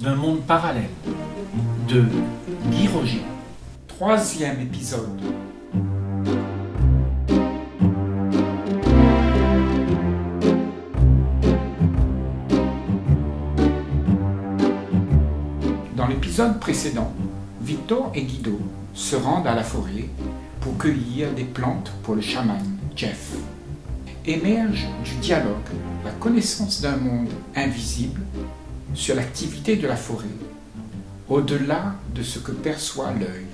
d'un monde parallèle de Guy Roger. 3e épisode. Dans l'épisode précédent, Victor et Guido se rendent à la forêt pour cueillir des plantes pour le chaman Jeff. Émerge du dialogue la connaissance d'un monde invisible sur l'activité de la forêt, au-delà de ce que perçoit l'œil.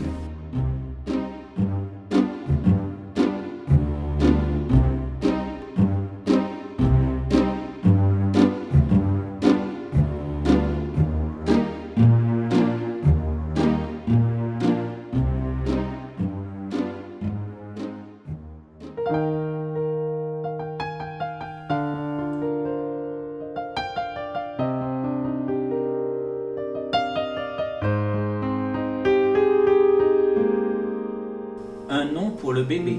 Un nom pour le bébé.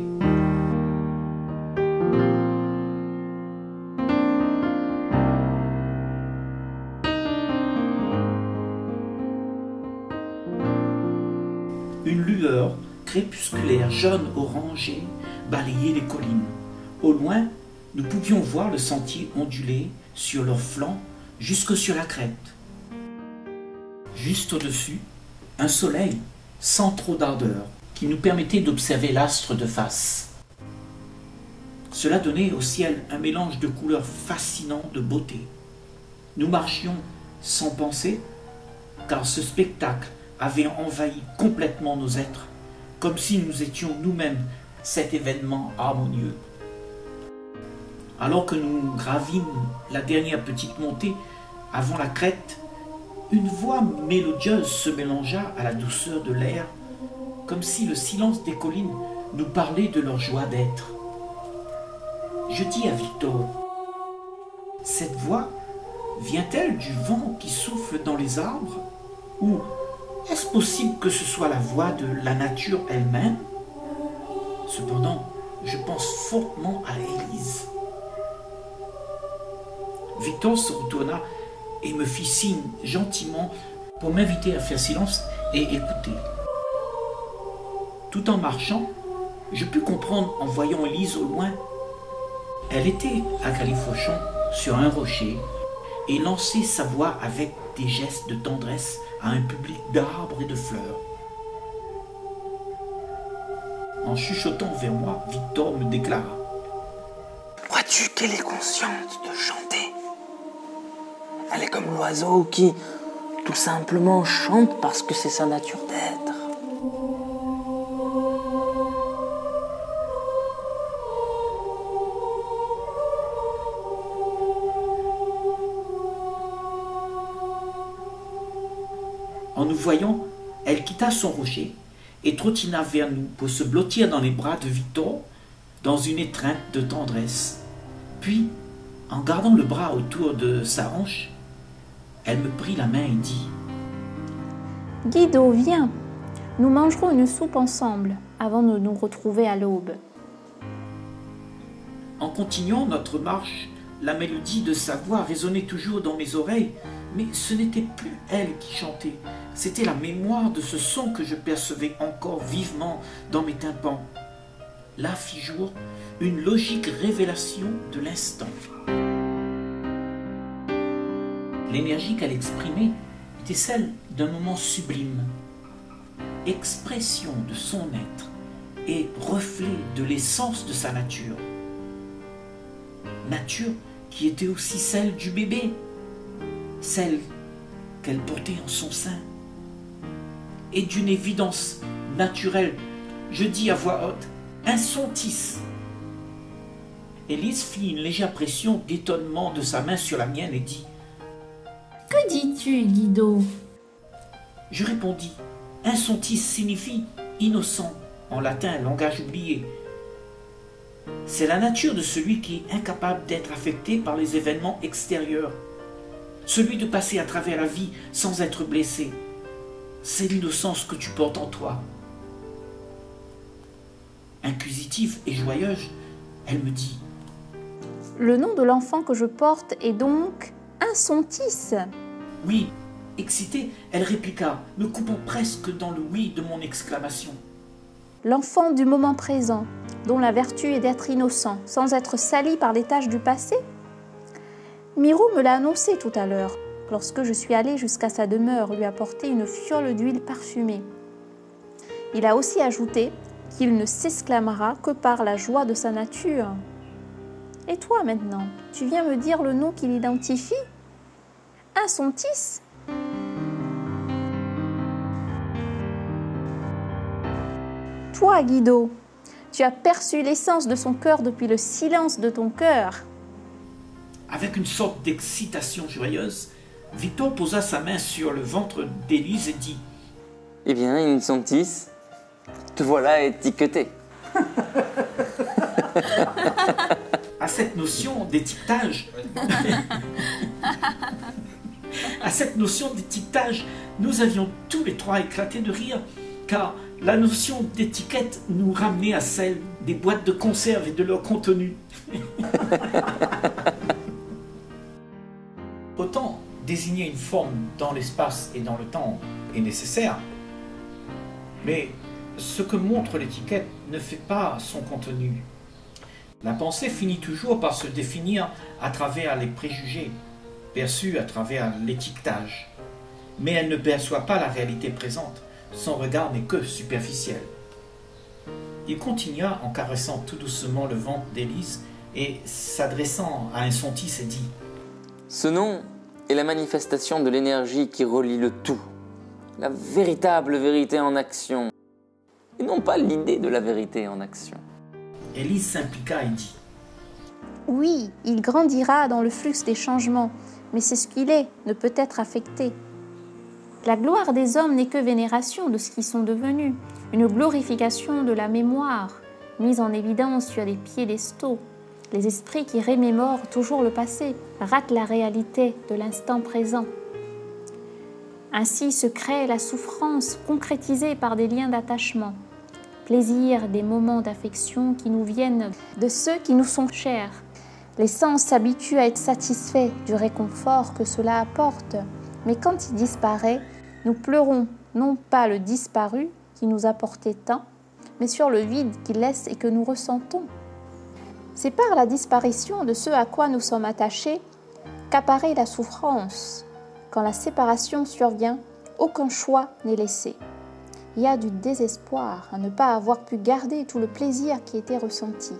Une lueur crépusculaire jaune-orangé balayait les collines. Au loin, nous pouvions voir le sentier onduler sur leurs flancs jusque sur la crête. Juste au-dessus, un soleil sans trop d'ardeur qui nous permettait d'observer l'astre de face. Cela donnait au ciel un mélange de couleurs fascinant de beauté. Nous marchions sans penser, car ce spectacle avait envahi complètement nos êtres, comme si nous étions nous-mêmes cet événement harmonieux. Alors que nous gravîmes la dernière petite montée, avant la crête, une voix mélodieuse se mélangea à la douceur de l'air, comme si le silence des collines nous parlait de leur joie d'être. Je dis à Victor, cette voix vient-elle du vent qui souffle dans les arbres, ou est-ce possible que ce soit la voix de la nature elle-même? Cependant, je pense fortement à Élise. Victor se retourna et me fit signe gentiment pour m'inviter à faire silence et écouter. Tout en marchant, je pus comprendre en voyant Élise au loin. Elle était à califochon sur un rocher et lançait sa voix avec des gestes de tendresse à un public d'arbres et de fleurs. En chuchotant vers moi, Victor me déclara: Crois-tu qu'elle est consciente de chanter? Elle est comme l'oiseau qui, tout simplement, chante parce que c'est sa nature d'être. En nous voyant, elle quitta son rocher et trottina vers nous pour se blottir dans les bras de Victor dans une étreinte de tendresse. Puis, en gardant le bras autour de sa hanche, elle me prit la main et dit: Guido, viens, nous mangerons une soupe ensemble avant de nous retrouver à l'aube. En continuant notre marche, la mélodie de sa voix résonnait toujours dans mes oreilles, mais ce n'était plus elle qui chantait, c'était la mémoire de ce son que je percevais encore vivement dans mes tympans. Là fit jour une logique révélation de l'instant. L'énergie qu'elle exprimait était celle d'un moment sublime, expression de son être et reflet de l'essence de sa nature. Nature qui était aussi celle du bébé, celle qu'elle portait en son sein. Et d'une évidence naturelle, je dis à voix haute: un sontis. Élise fit une légère pression d'étonnement de sa main sur la mienne et dit: Que dis-tu, Guido? Je répondis: un sontis signifie innocent, en latin, langage oublié. C'est la nature de celui qui est incapable d'être affecté par les événements extérieurs, celui de passer à travers la vie sans être blessé. C'est l'innocence que tu portes en toi. Inquisitive et joyeuse, elle me dit: Le nom de l'enfant que je porte est donc un sontis. Oui, Excitée, elle répliqua, me coupant presque dans le oui de mon exclamation. L'enfant du moment présent, dont la vertu est d'être innocent, sans être sali par les tâches du passé? Mirou me l'a annoncé tout à l'heure, lorsque je suis allée jusqu'à sa demeure lui apporter une fiole d'huile parfumée. Il a aussi ajouté qu'il ne s'exclamera que par la joie de sa nature. Et toi maintenant, tu viens me dire le nom qu'il identifie? Un Sontis? Toi, Guido, tu as perçu l'essence de son cœur depuis le silence de ton cœur. Avec une sorte d'excitation joyeuse, Victor posa sa main sur le ventre d'Élise et dit Eh bien, Innocentiis, te voilà étiqueté. à cette notion d'étiquetage, nous avions tous les trois éclaté de rire, car la notion d'étiquette nous ramenait à celle des boîtes de conserve et de leur contenu. Autant désigner une forme dans l'espace et dans le temps est nécessaire, mais ce que montre l'étiquette ne fait pas son contenu. La pensée finit toujours par se définir à travers les préjugés, perçus à travers l'étiquetage, mais elle ne perçoit pas la réalité présente. Son regard n'est que superficiel. Il continua en caressant tout doucement le ventre d'Élise et s'adressant à un Sontis et dit « Ce nom est la manifestation de l'énergie qui relie le tout, la véritable vérité en action, et non pas l'idée de la vérité en action. » Élise s'impliqua et dit « Oui, il grandira dans le flux des changements, mais c'est ce qu'il est, ne peut être affecté. La gloire des hommes n'est que vénération de ce qu'ils sont devenus, une glorification de la mémoire, mise en évidence sur des piédestaux. Les esprits qui remémorent toujours le passé ratent la réalité de l'instant présent. Ainsi se crée la souffrance concrétisée par des liens d'attachement, plaisir des moments d'affection qui nous viennent de ceux qui nous sont chers. Les sens s'habituent à être satisfaits du réconfort que cela apporte, mais quand il disparaît, nous pleurons non pas le disparu qui nous apportait tant, mais sur le vide qu'il laisse et que nous ressentons. C'est par la disparition de ce à quoi nous sommes attachés qu'apparaît la souffrance. Quand la séparation survient, aucun choix n'est laissé. Il y a du désespoir à ne pas avoir pu garder tout le plaisir qui était ressenti.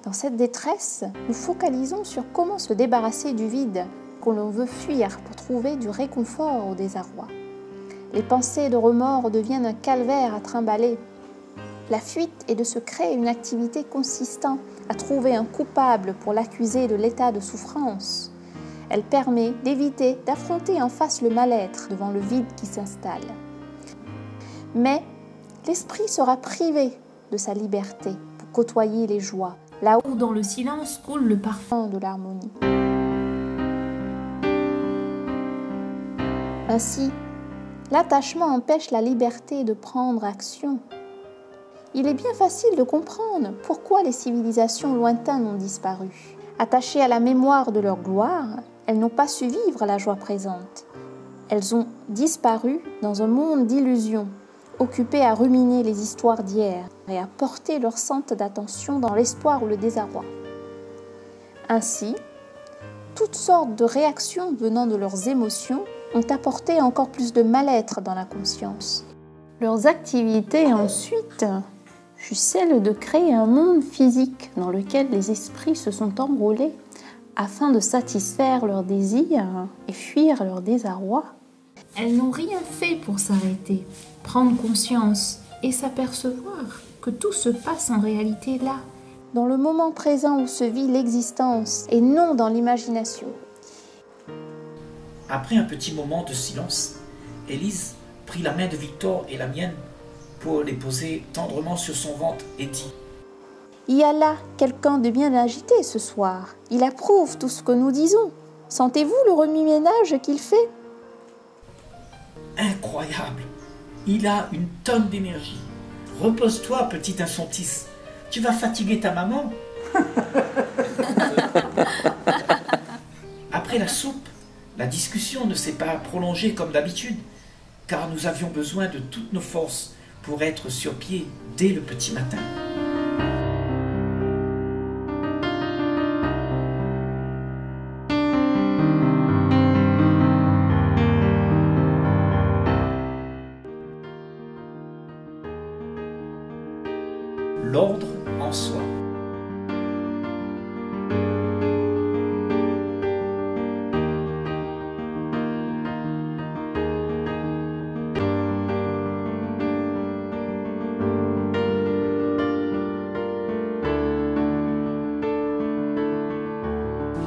Dans cette détresse, nous focalisons sur comment se débarrasser du vide que l'on veut fuir pour trouver du réconfort au désarroi. Les pensées de remords deviennent un calvaire à trimballer. La fuite est de se créer une activité consistant à trouver un coupable pour l'accuser de l'état de souffrance. Elle permet d'éviter d'affronter en face le mal-être devant le vide qui s'installe. Mais l'esprit sera privé de sa liberté pour côtoyer les joies, là où dans le silence coule le parfum de l'harmonie. Ainsi, l'attachement empêche la liberté de prendre action. Il est bien facile de comprendre pourquoi les civilisations lointaines ont disparu. Attachées à la mémoire de leur gloire, elles n'ont pas su vivre la joie présente. Elles ont disparu dans un monde d'illusions, occupées à ruminer les histoires d'hier et à porter leur centre d'attention dans l'espoir ou le désarroi. Ainsi, toutes sortes de réactions venant de leurs émotions ont apporté encore plus de mal-être dans la conscience. Leurs activités ensuite fut celle de créer un monde physique dans lequel les esprits se sont enrôlés afin de satisfaire leurs désirs et fuir leur désarroi. Elles n'ont rien fait pour s'arrêter, prendre conscience et s'apercevoir que tout se passe en réalité là, dans le moment présent où se vit l'existence et non dans l'imagination. Après un petit moment de silence, Élise prit la main de Victor et la mienne pour les poser tendrement sur son ventre et dit « Il y a là quelqu'un de bien agité ce soir. Il approuve tout ce que nous disons. Sentez-vous le remue-ménage qu'il fait ?» Incroyable! Il a une tonne d'énergie. Repose-toi, petit Insontis. Tu vas fatiguer ta maman. Après la soupe, La discussion ne s'est pas prolongée comme d'habitude, car nous avions besoin de toutes nos forces pour être sur pied dès le petit matin. L'ordre en soi.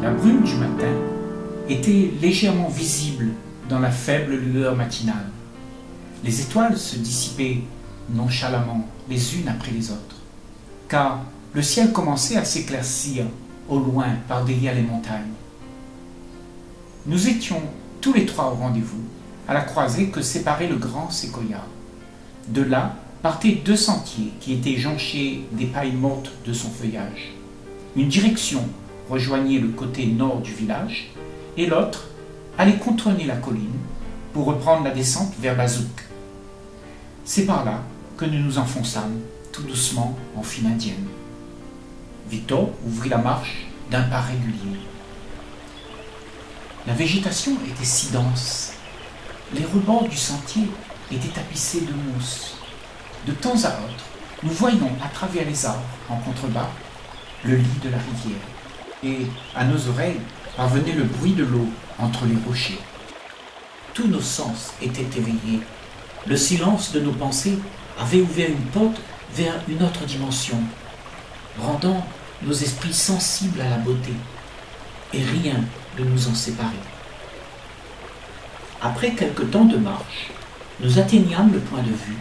La brume du matin était légèrement visible dans la faible lueur matinale. Les étoiles se dissipaient nonchalamment les unes après les autres, car le ciel commençait à s'éclaircir au loin par derrière les montagnes. Nous étions tous les trois au rendez-vous, à la croisée que séparait le grand séquoia. De là partaient deux sentiers qui étaient jonchés des pailles mortes de son feuillage. Une direction rejoignait le côté nord du village et l'autre allait contourner la colline pour reprendre la descente vers Bazouk. C'est par là que nous nous enfonçâmes tout doucement en file indienne. Victor ouvrit la marche d'un pas régulier. La végétation était si dense. Les rebords du sentier étaient tapissés de mousse. De temps à autre, nous voyions à travers les arbres, en contrebas, le lit de la rivière. Et à nos oreilles parvenait le bruit de l'eau entre les rochers. Tous nos sens étaient éveillés. Le silence de nos pensées avait ouvert une porte vers une autre dimension, rendant nos esprits sensibles à la beauté, et rien ne nous en séparait. Après quelque temps de marche, nous atteignâmes le point de vue,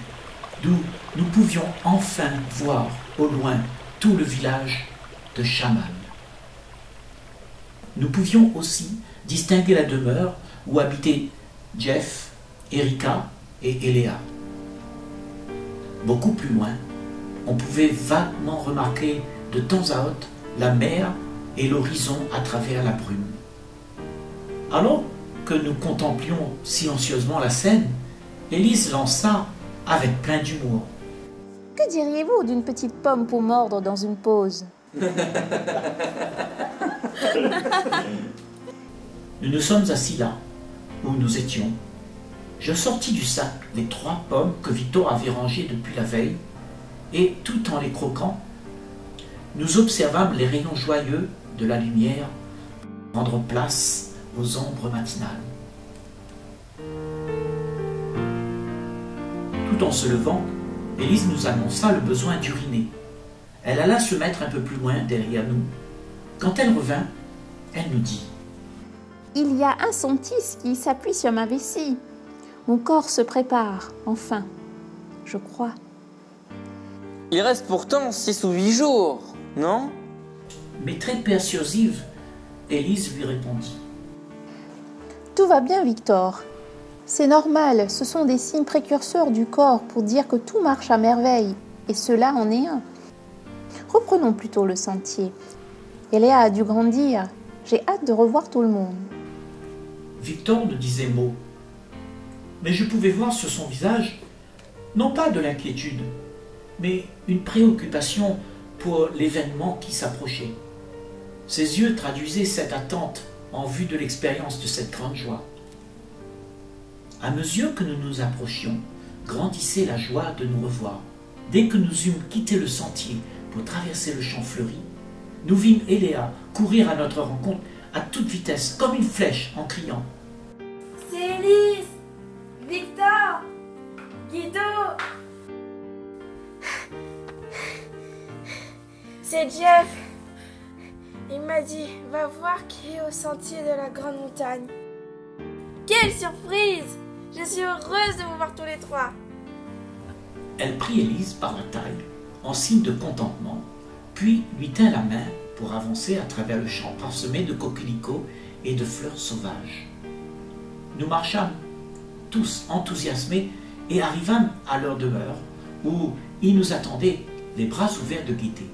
d'où nous pouvions enfin voir au loin tout le village de Shaman. Nous pouvions aussi distinguer la demeure où habitaient Jeff, Erika et Eléa. Beaucoup plus loin, on pouvait vaguement remarquer de temps à autre la mer et l'horizon à travers la brume. Alors que nous contemplions silencieusement la scène, Élise lança avec plein d'humour. Que diriez-vous d'une petite pomme pour mordre dans une pause? Nous nous sommes assis là, où nous étions. Je sortis du sac les 3 pommes que Victor avait rangées depuis la veille, et tout en les croquant, nous observâmes les rayons joyeux de la lumière rendre place aux ombres matinales. Tout en se levant, Élise nous annonça le besoin d'uriner. Elle alla se mettre un peu plus loin derrière nous. Quand elle revint, elle nous dit: Il y a un sontis qui s'appuie sur ma vessie. Mon corps se prépare, enfin, je crois. Il reste pourtant 6 ou 8 jours, non? Mais très persuasive, Élise lui répondit: Tout va bien, Victor. C'est normal, ce sont des signes précurseurs du corps pour dire que tout marche à merveille, et cela en est un. Reprenons plutôt le sentier. Eléa a dû grandir. J'ai hâte de revoir tout le monde. Victor ne disait mot, mais je pouvais voir sur son visage, non pas de l'inquiétude, mais une préoccupation pour l'événement qui s'approchait. Ses yeux traduisaient cette attente en vue de l'expérience de cette grande joie. À mesure que nous nous approchions, grandissait la joie de nous revoir. Dès que nous eûmes quitté le sentier pour traverser le champ fleuri, nous vîmes Eléa courir à notre rencontre à toute vitesse, comme une flèche, en criant: C'est Élise! Victor! Guido! C'est Jeff! Il m'a dit, va voir qui est au sentier de la grande montagne. Quelle surprise! Je suis heureuse de vous voir tous les 3. Elle prit Élise par la taille, en signe de contentement, puis lui tint la main pour avancer à travers le champ parsemé de coquelicots et de fleurs sauvages. Nous marchâmes tous enthousiasmés et arrivâmes à leur demeure, où ils nous attendaient, les bras ouverts de gaieté.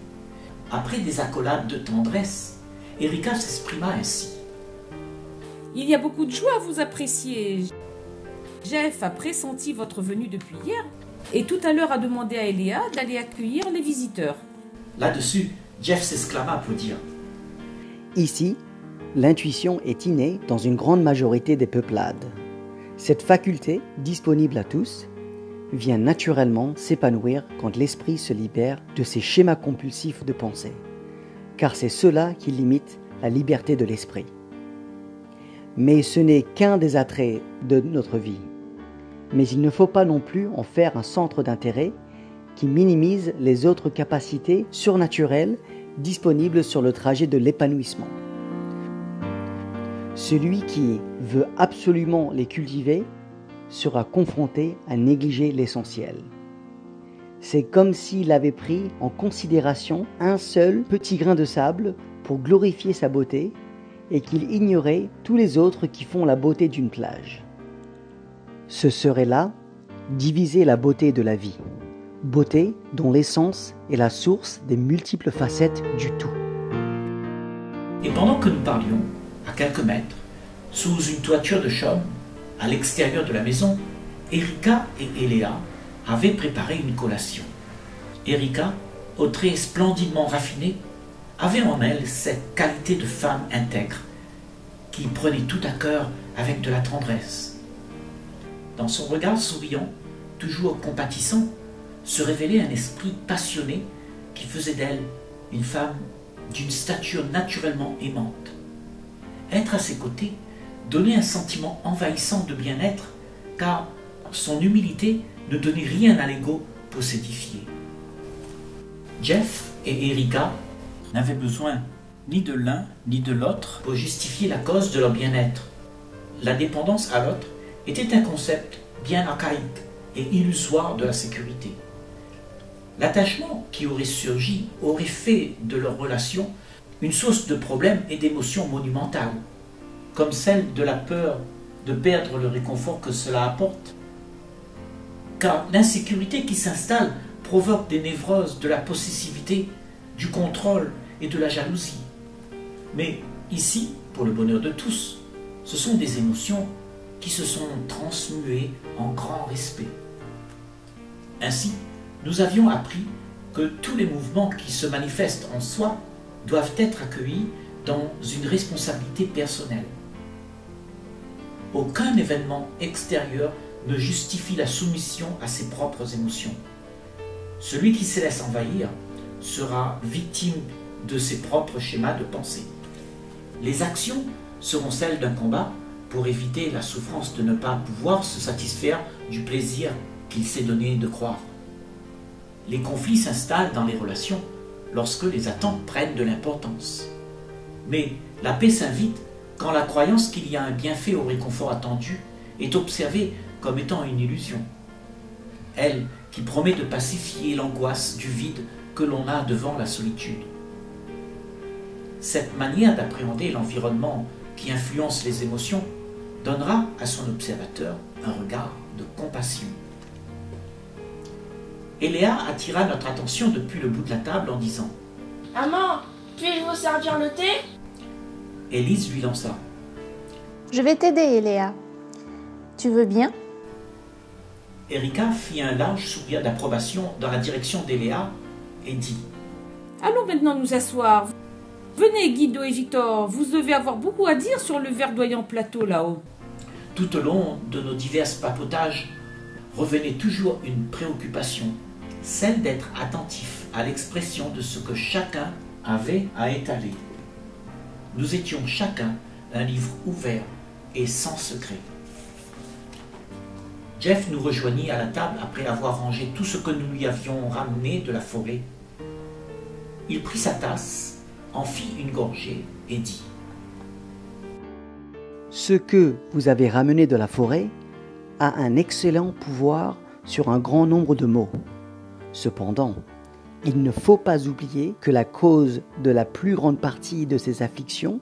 Après des accolades de tendresse, Erika s'exprima ainsi: Il y a beaucoup de joie à vous apprécier. Jeff a pressenti votre venue depuis hier et tout à l'heure a demandé à Eléa d'aller accueillir les visiteurs. Là-dessus, Jeff s'exclama pour dire: Ici, l'intuition est innée dans une grande majorité des peuplades. Cette faculté, disponible à tous, vient naturellement s'épanouir quand l'esprit se libère de ses schémas compulsifs de pensée, car c'est cela qui limite la liberté de l'esprit. Mais ce n'est qu'un des attraits de notre vie. Mais il ne faut pas non plus en faire un centre d'intérêt qui minimise les autres capacités surnaturelles disponibles sur le trajet de l'épanouissement. Celui qui veut absolument les cultiver sera confronté à négliger l'essentiel. C'est comme s'il avait pris en considération un seul petit grain de sable pour glorifier sa beauté et qu'il ignorait tous les autres qui font la beauté d'une plage. Ce serait là diviser la beauté de la vie, beauté dont l'essence est la source des multiples facettes du tout. Et pendant que nous parlions, à quelques mètres, sous une toiture de chaume, à l'extérieur de la maison, Erika et Eléa avaient préparé une collation. Erika, aux traits splendidement raffinés, avait en elle cette qualité de femme intègre qui prenait tout à cœur avec de la tendresse. Dans son regard souriant, toujours compatissant, se révélait un esprit passionné qui faisait d'elle une femme d'une stature naturellement aimante. Être à ses côtés donnait un sentiment envahissant de bien-être, car son humilité ne donnait rien à l'ego pour s'édifier. Jeff et Erika n'avaient besoin ni de l'un ni de l'autre pour justifier la cause de leur bien-être. La dépendance à l'autre était un concept bien archaïque et illusoire de la sécurité. L'attachement qui aurait surgi aurait fait de leur relation une source de problèmes et d'émotions monumentales, comme celle de la peur de perdre le réconfort que cela apporte. Car l'insécurité qui s'installe provoque des névroses de la possessivité, du contrôle et de la jalousie. Mais ici, pour le bonheur de tous, ce sont des émotions qui se sont transmuées en grand respect. Ainsi, nous avions appris que tous les mouvements qui se manifestent en soi doivent être accueillis dans une responsabilité personnelle. Aucun événement extérieur ne justifie la soumission à ses propres émotions. Celui qui se laisse envahir sera victime de ses propres schémas de pensée. Les actions seront celles d'un combat pour éviter la souffrance de ne pas pouvoir se satisfaire du plaisir qu'il s'est donné de croire. Les conflits s'installent dans les relations lorsque les attentes prennent de l'importance. Mais la paix s'invite quand la croyance qu'il y a un bienfait au réconfort attendu est observée comme étant une illusion. Elle qui promet de pacifier l'angoisse du vide que l'on a devant la solitude. Cette manière d'appréhender l'environnement qui influence les émotions donnera à son observateur un regard de compassion. Eléa attira notre attention depuis le bout de la table en disant: « Maman, puis-je vous servir le thé ?» Élise lui lança: « Je vais t'aider, Eléa. Tu veux bien ?» Erika fit un large sourire d'approbation dans la direction d'Eléa et dit: « Allons maintenant nous asseoir. Venez, Guido et Victor, vous devez avoir beaucoup à dire sur le verdoyant plateau là-haut. » Tout au long de nos divers papotages revenait toujours une préoccupation, celle d'être attentif à l'expression de ce que chacun avait à étaler. Nous étions chacun un livre ouvert et sans secret. Jeff nous rejoignit à la table après avoir rangé tout ce que nous lui avions ramené de la forêt. Il prit sa tasse, en fit une gorgée et dit: « Ce que vous avez ramené de la forêt a un excellent pouvoir sur un grand nombre de maux. Cependant, il ne faut pas oublier que la cause de la plus grande partie de ces afflictions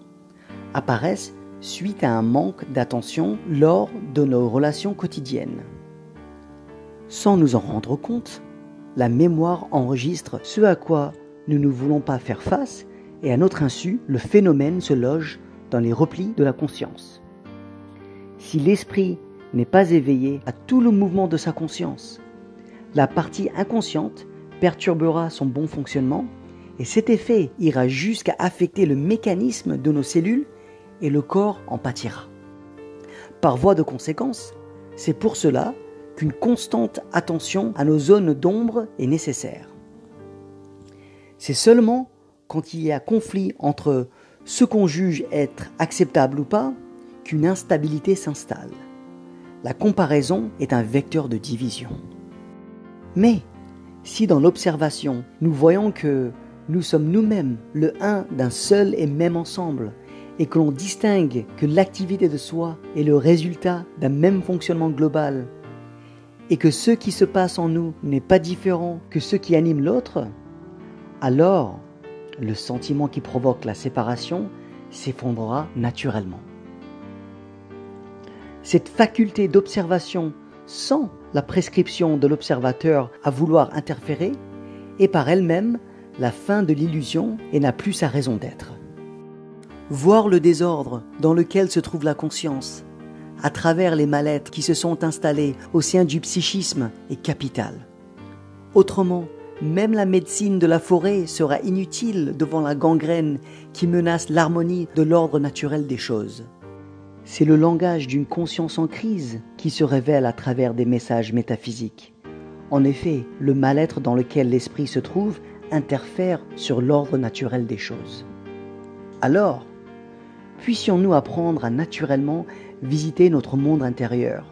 apparaissent suite à un manque d'attention lors de nos relations quotidiennes. Sans nous en rendre compte, la mémoire enregistre ce à quoi nous ne voulons pas faire face et à notre insu, le phénomène se loge dans les replis de la conscience. si l'esprit n'est pas éveillé à tout le mouvement de sa conscience. La partie inconsciente perturbera son bon fonctionnement et cet effet ira jusqu'à affecter le mécanisme de nos cellules et le corps en pâtira. Par voie de conséquence, c'est pour cela qu'une constante attention à nos zones d'ombre est nécessaire. C'est seulement quand il y a conflit entre ce qu'on juge être acceptable ou pas qu'une instabilité s'installe. La comparaison est un vecteur de division. Mais si dans l'observation, nous voyons que nous sommes nous-mêmes le un d'un seul et même ensemble, et que l'on distingue que l'activité de soi est le résultat d'un même fonctionnement global, et que ce qui se passe en nous n'est pas différent que ce qui anime l'autre, alors le sentiment qui provoque la séparation s'effondrera naturellement. Cette faculté d'observation sans la prescription de l'observateur à vouloir interférer est par elle-même la fin de l'illusion et n'a plus sa raison d'être. Voir le désordre dans lequel se trouve la conscience, à travers les mal-être qui se sont installés au sein du psychisme, est capital. Autrement, même la médecine de la forêt sera inutile devant la gangrène qui menace l'harmonie de l'ordre naturel des choses. C'est le langage d'une conscience en crise qui se révèle à travers des messages métaphysiques. En effet, le mal-être dans lequel l'esprit se trouve interfère sur l'ordre naturel des choses. Alors, puissions-nous apprendre à naturellement visiter notre monde intérieur,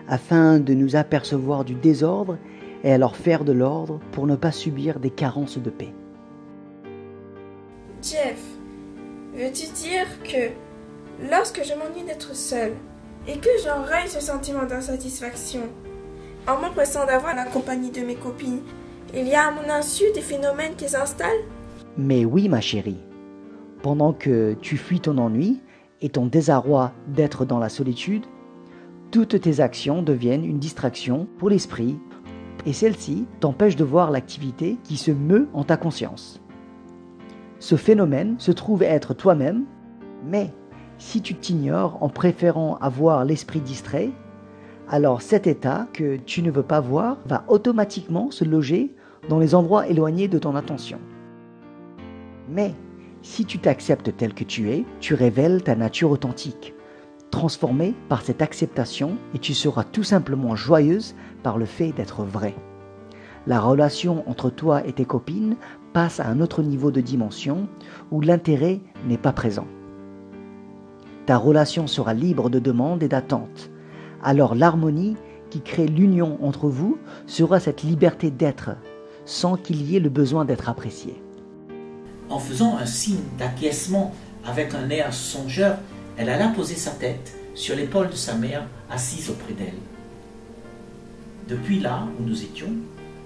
afin de nous apercevoir du désordre et alors faire de l'ordre pour ne pas subir des carences de paix. Jeff, veux-tu dire que lorsque je m'ennuie d'être seule et que j'enraye ce sentiment d'insatisfaction en m'empressant d'avoir la compagnie de mes copines, il y a à mon insu des phénomènes qui s'installent? Mais oui, ma chérie, pendant que tu fuis ton ennui et ton désarroi d'être dans la solitude, toutes tes actions deviennent une distraction pour l'esprit et celle-ci t'empêche de voir l'activité qui se meut en ta conscience. Ce phénomène se trouve être toi-même, mais si tu t'ignores en préférant avoir l'esprit distrait, alors cet état que tu ne veux pas voir va automatiquement se loger dans les endroits éloignés de ton attention. Mais si tu t'acceptes tel que tu es, tu révèles ta nature authentique, transformée par cette acceptation, et tu seras tout simplement joyeuse par le fait d'être vrai. La relation entre toi et tes copines passe à un autre niveau de dimension où l'intérêt n'est pas présent. Ta relation sera libre de demande et d'attente. Alors l'harmonie qui crée l'union entre vous sera cette liberté d'être, sans qu'il y ait le besoin d'être apprécié. En faisant un signe d'acquiescement avec un air songeur, elle alla poser sa tête sur l'épaule de sa mère assise auprès d'elle. Depuis là où nous étions,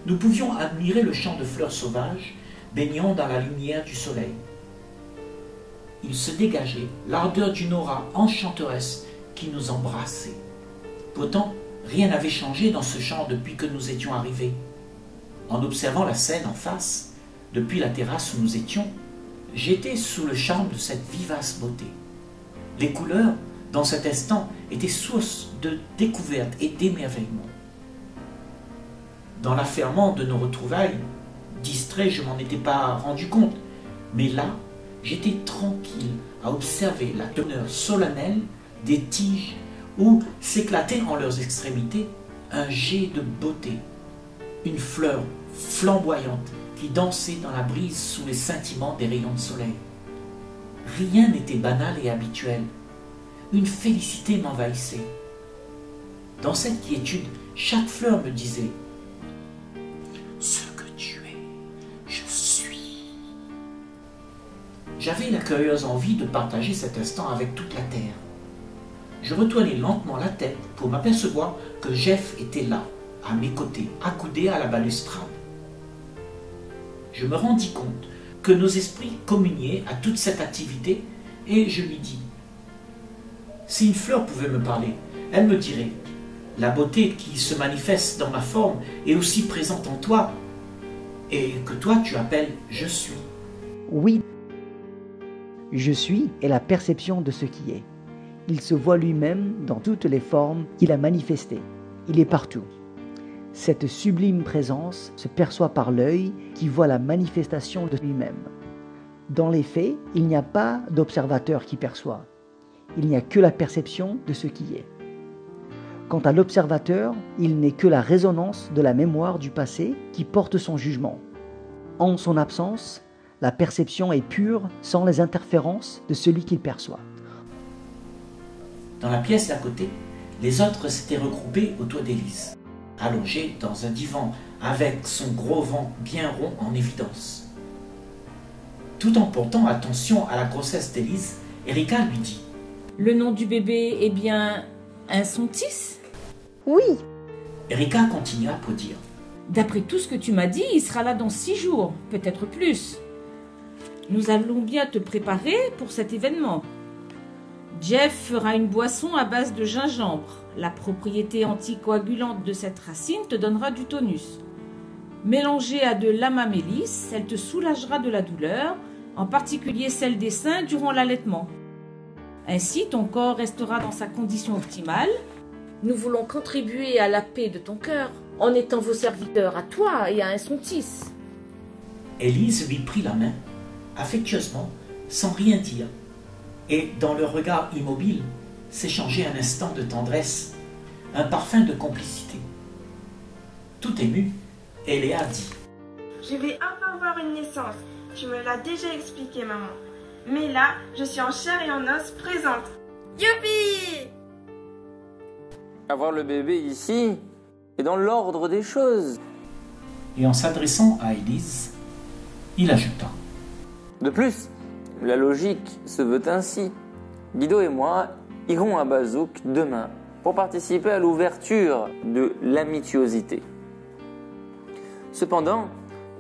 nous pouvions admirer le champ de fleurs sauvages baignant dans la lumière du soleil. Il se dégageait l'ardeur d'une aura enchanteresse qui nous embrassait. Pourtant, rien n'avait changé dans ce champ depuis que nous étions arrivés. En observant la scène en face, depuis la terrasse où nous étions, j'étais sous le charme de cette vivace beauté. Les couleurs, dans cet instant, étaient source de découverte et d'émerveillement. Dans l'affairement de nos retrouvailles, distrait, je m'en étais pas rendu compte, mais là, j'étais tranquille à observer la teneur solennelle des tiges où s'éclatait en leurs extrémités un jet de beauté, une fleur flamboyante qui dansait dans la brise sous les scintillements des rayons de soleil. Rien n'était banal et habituel. Une félicité m'envahissait. Dans cette quiétude, chaque fleur me disait « Ce que tu es, je suis ». J'avais la curieuse envie de partager cet instant avec toute la terre. Je retournai lentement la tête pour m'apercevoir que Jeff était là, à mes côtés, accoudé à la balustrade. Je me rendis compte que nos esprits communiaient à toute cette activité et je lui dis « Si une fleur pouvait me parler, elle me dirait « La beauté qui se manifeste dans ma forme est aussi présente en toi et que toi tu appelles « je suis ». Oui, je suis est la perception de ce qui est. il se voit lui-même dans toutes les formes qu'il a manifestées. Il est partout. Cette sublime présence se perçoit par l'œil qui voit la manifestation de lui-même. Dans les faits, il n'y a pas d'observateur qui perçoit. Il n'y a que la perception de ce qui est. Quant à l'observateur, il n'est que la résonance de la mémoire du passé qui porte son jugement. En son absence, la perception est pure sans les interférences de celui qu'il perçoit. Dans la pièce d'à côté, les autres s'étaient regroupés autour d'Élise, allongée dans un divan avec son gros ventre bien rond en évidence. Tout en portant attention à la grossesse d'Élise, Erika lui dit: Le nom du bébé est bien un Sontis? Oui, Erika continua pour dire: D'après tout ce que tu m'as dit, il sera là dans 6 jours, peut-être plus. Nous allons bien te préparer pour cet événement. Jeff fera une boisson à base de gingembre. La propriété anticoagulante de cette racine te donnera du tonus. Mélangée à de l'amamélis, elle te soulagera de la douleur, en particulier celle des seins durant l'allaitement. Ainsi, ton corps restera dans sa condition optimale. Nous voulons contribuer à la paix de ton cœur en étant vos serviteurs à toi et à un Sontis. Élise lui prit la main, affectueusement, sans rien dire, et dans leur regard immobile s'échangeait un instant de tendresse, un parfum de complicité. Tout émue, Eléa dit: Je vais enfin avoir une naissance. Tu me l'as déjà expliqué, maman. Mais là, je suis en chair et en os présente. Youpi! Avoir le bébé ici est dans l'ordre des choses. Et en s'adressant à Élise, il ajouta: De plus, la logique se veut ainsi. Guido et moi irons à Bazouk demain pour participer à l'ouverture de l'amitiosité. Cependant,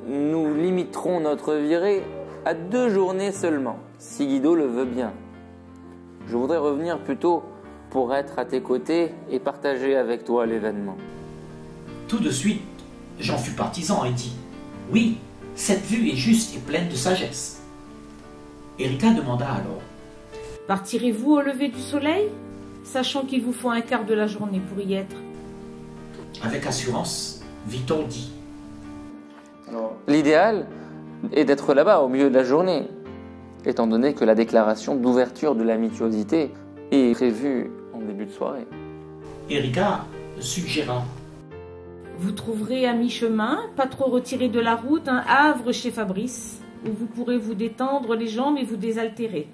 nous limiterons notre virée à 2 journées seulement, si Guido le veut bien. Je voudrais revenir plus tôt pour être à tes côtés et partager avec toi l'événement. Tout de suite, j'en fus partisan et dit: Oui, cette vue est juste et pleine de sagesse. Erika demanda alors: Partirez-vous au lever du soleil, sachant qu'il vous faut un quart de la journée pour y être? Avec assurance, Victor dit: L'idéal est d'être là-bas au milieu de la journée, étant donné que la déclaration d'ouverture de l'amitiosité est prévue en début de soirée. Erika suggéra: Vous trouverez à mi-chemin, pas trop retiré de la route, un havre chez Fabrice, où vous pourrez vous détendre les jambes et vous désaltérer.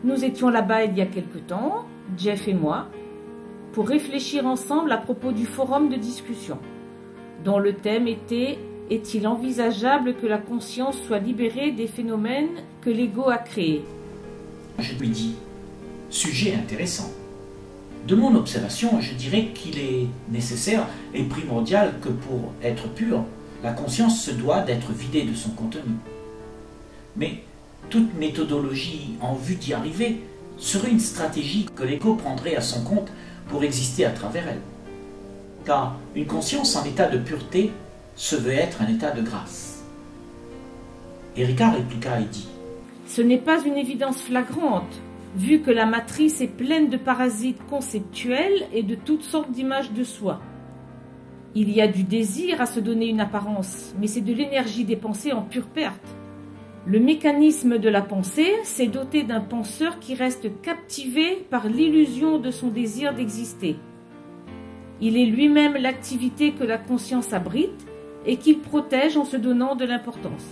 Nous étions là-bas il y a quelque temps, Jeff et moi, pour réfléchir ensemble à propos du forum de discussion, dont le thème était: Est-il envisageable que la conscience soit libérée des phénomènes que l'ego a créés? Je lui dis: Sujet intéressant. De mon observation, je dirais qu'il est nécessaire et primordial que pour être pure, la conscience se doit d'être vidée de son contenu. Mais toute méthodologie en vue d'y arriver serait une stratégie que l'ego prendrait à son compte pour exister à travers elle. Car une conscience en état de pureté se veut être un état de grâce. Erika répliqua et dit: Ce n'est pas une évidence flagrante, vu que la matrice est pleine de parasites conceptuels et de toutes sortes d'images de soi. Il y a du désir à se donner une apparence, mais c'est de l'énergie dépensée en pure perte. Le mécanisme de la pensée, c'est doté d'un penseur qui reste captivé par l'illusion de son désir d'exister. Il est lui-même l'activité que la conscience abrite et qu'il protège en se donnant de l'importance.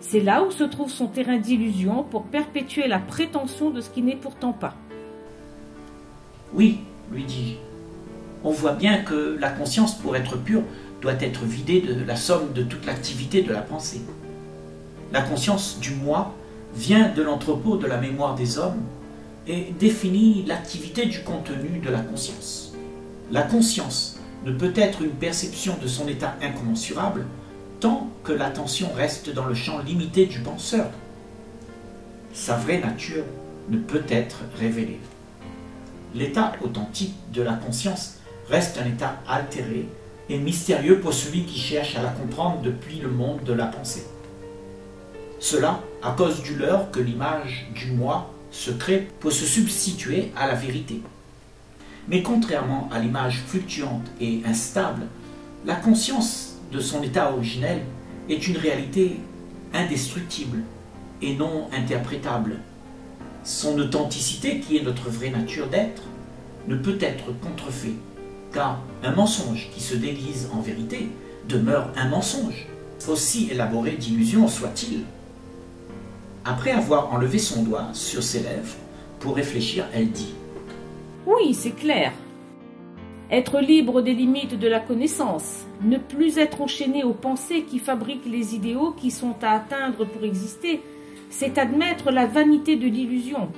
C'est là où se trouve son terrain d'illusion pour perpétuer la prétention de ce qui n'est pourtant pas. Oui, lui dis-je, on voit bien que la conscience, pour être pure, doit être vidée de la somme de toute l'activité de la pensée. La conscience du moi vient de l'entrepôt de la mémoire des hommes et définit l'activité du contenu de la conscience. La conscience ne peut être une perception de son état incommensurable tant que l'attention reste dans le champ limité du penseur. Sa vraie nature ne peut être révélée. L'état authentique de la conscience reste un état altéré et mystérieux pour celui qui cherche à la comprendre depuis le monde de la pensée. Cela à cause du leurre que l'image du moi secret pour se substituer à la vérité. Mais contrairement à l'image fluctuante et instable, la conscience de son état originel est une réalité indestructible et non interprétable. Son authenticité, qui est notre vraie nature d'être, ne peut être contrefait, car un mensonge qui se déguise en vérité demeure un mensonge, aussi élaboré d'illusion soit-il. Après avoir enlevé son doigt sur ses lèvres pour réfléchir, elle dit « Oui, c'est clair. Être libre des limites de la connaissance, ne plus être enchaîné aux pensées qui fabriquent les idéaux qui sont à atteindre pour exister, c'est admettre la vanité de l'illusion.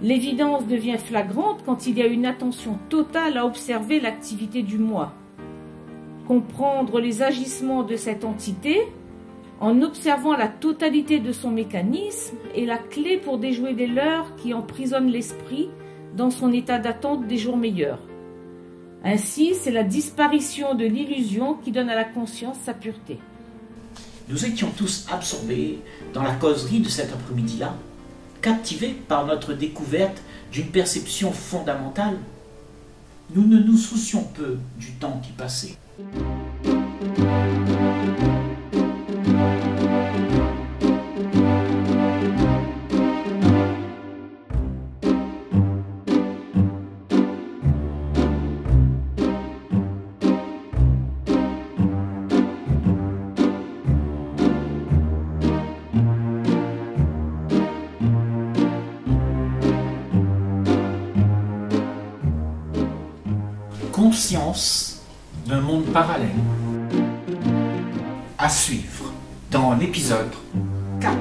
L'évidence devient flagrante quand il y a une attention totale à observer l'activité du moi. Comprendre les agissements de cette entité, en observant la totalité de son mécanisme, est la clé pour déjouer les leurres qui emprisonnent l'esprit dans son état d'attente des jours meilleurs. Ainsi, c'est la disparition de l'illusion qui donne à la conscience sa pureté. » Nous étions tous absorbés dans la causerie de cet après-midi-là, captivés par notre découverte d'une perception fondamentale. Nous ne nous soucions peu du temps qui passait. Conscience d'un monde parallèle. À suivre dans l'épisode 4.